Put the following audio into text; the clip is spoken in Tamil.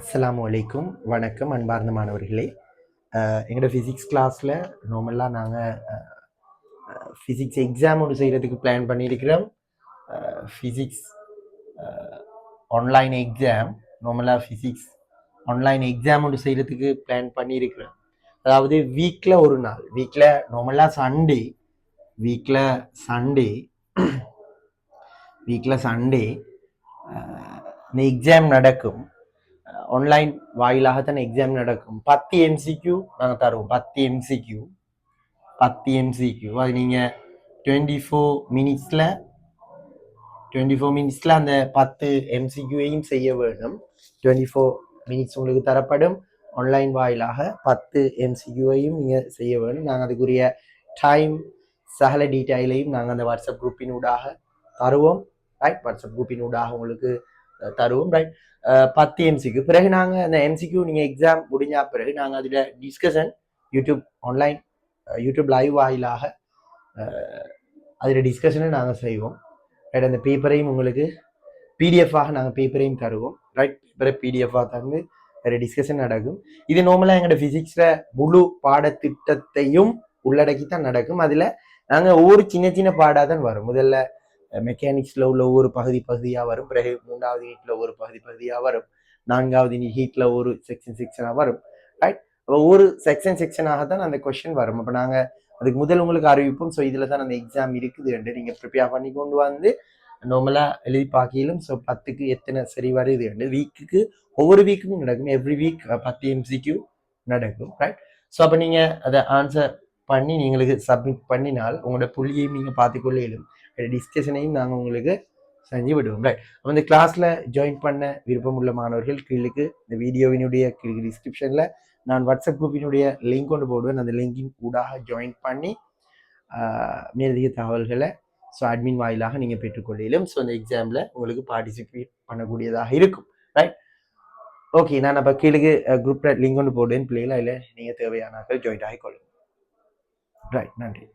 அஸ்ஸலாமு அலைக்கும். வணக்கம் அன்பார்ந்த மாணவர்களே. எங்களோட ஃபிசிக்ஸ் கிளாஸில் நார்மலாக நாங்கள் ஃபிசிக்ஸ் எக்ஸாம் ஒன்று செய்கிறதுக்கு பிளான் பண்ணியிருக்கிறோம். ஃபிசிக்ஸ் ஆன்லைன் எக்ஸாம், நார்மலாக ஃபிசிக்ஸ் ஆன்லைன் எக்ஸாம் ஒன்று செய்கிறதுக்கு பிளான் பண்ணியிருக்கிறோம். அதாவது வீக்கில் ஒரு நாள், வீக்கில் நார்மலாக சண்டே இந்த எக்ஸாம் நடக்கும். ஆன்லைன் வாயிலாகத்தான் எக்ஸாம் நடக்கும். 10 MCQ நாங்கள் தருவோம். 10 MCQ அது நீங்கள் 24 மினிட்ஸில் அந்த 10 MCQவையும் செய்ய வேணும். 24 மினிட்ஸ் உங்களுக்கு தரப்படும். ஆன்லைன் வாயிலாக 10 MCQவையும் நீங்கள் செய்ய வேணும். நாங்கள் அதுக்குரிய டைம் சகல டீட்டெயிலையும் நாங்கள் அந்த வாட்ஸ்அப் குரூப்பின் ஊடாக தருவோம். ரைட், வாட்ஸ்அப் குரூப்பின் ஊடாக உங்களுக்கு தருவோம். ரைட், 10 MCQ பிறகு நாங்கள் அந்த MCQ நீங்கள் எக்ஸாம் முடிஞ்ச பிறகு நாங்கள் அதில் டிஸ்கஷன் யூடியூப் லைவ் வாயிலாக அதில் டிஸ்கஷனை நாங்கள் செய்வோம். ரைட், அந்த பேப்பரையும் உங்களுக்கு பிடிஎஃபாக நாங்கள் பேப்பரையும் தருவோம். ரைட், பேப்பரை பிடிஎஃபாக தந்து வேறு டிஸ்கஷன் நடக்கும். இது நார்மலாக எங்களோட ஃபிசிக்ஸில் முழு பாடத்திட்டத்தையும் உள்ளடக்கித்தான் நடக்கும். அதில் நாங்கள் ஒவ்வொரு சின்ன சின்ன பாடாக தான் வரும். முதல்ல மெக்கானிக்ஸில் உள்ள ஒவ்வொரு பகுதியாக வரும். பிறகு 3வது ஹீட்டில் ஒவ்வொரு பகுதியாக வரும். 4வது ஹீட்டில் ஒரு செக்ஷனாக வரும். ரைட், ஒவ்வொரு செக்ஷனாக தான் அந்த கொஸ்டின் வரும். அப்போ நாங்கள் அதுக்கு முதல் உங்களுக்கு அறிவிப்போம். ஸோ இதில் தான் அந்த எக்ஸாம் இருக்குது என்று நீங்கள் ப்ரிப்பேர் பண்ணி கொண்டு வந்து நார்மலாக எழுதி பார்க்கலும். ஸோ 10க்கு எத்தனை சரி வருது என்று வீக்குக்கு ஒவ்வொரு வீக்குக்கும் நடக்கும். எவ்ரி வீக் 10 MCQ நடக்கும். ரைட், ஸோ அப்போ நீங்கள் அதை ஆன்சர் பண்ணி நீங்களுக்கு சப்மிட் பண்ணினால் உங்களோட புள்ளியையும் நீங்கள் பார்த்துக்கொள்ளும். டிஸ்கஷனையும் நாங்கள் உங்களுக்கு செஞ்சு விடுவோம். ரைட், அப்போ இந்த கிளாஸில் ஜாயின் பண்ண விருப்பம் உள்ள மாணவர்கள் கீழுக்கு இந்த வீடியோவினுடைய கீழே டிஸ்கிரிப்ஷனில் நான் வாட்ஸ்அப் குரூப்பினுடைய லிங்க் கொண்டு போடுவேன். அந்த லிங்கின் ஊடாக ஜாயின் பண்ணி மேலதிக தகவல்களை அட்மின் வாயிலாக நீங்கள் பெற்றுக்கொள்ளும். ஸோ அந்த எக்ஸாமில் உங்களுக்கு பார்ட்டிசிபேட் பண்ணக்கூடியதாக இருக்கும். ரைட், ஓகே, நான் அப்போ கீழே குரூப்பில் லிங்க் கொண்டு போடுவேன். பிள்ளைகள் அதில் நீங்கள் தேவையானாக்கள் ஜாயின் ஆகிக்கொள்ளும். ரைட், நன்றி.